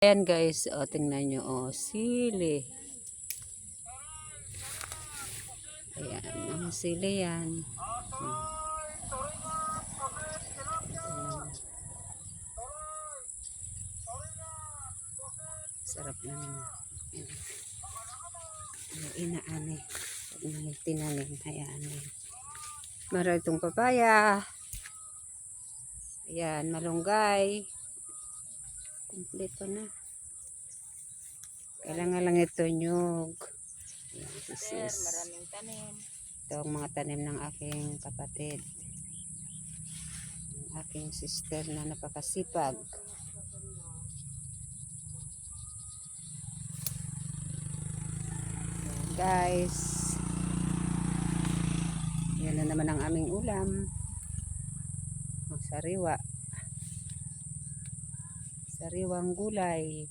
Ayan guys, tingnan nyo, sili. Ayan, sili yan. Ayan. Sarap naman. Inaani. Tinanim. Ayan. Meron itong papaya. Ayan, malunggay. Kompleto na. Kailangan lang ito nyug. Ayan, Maraming tanim. Ito ang mga tanim ng aking kapatid. Ang aking sister na napakasipag. Ayan, guys. Yan na naman ang aming ulam. Ang sariwa. Sariwang gulay.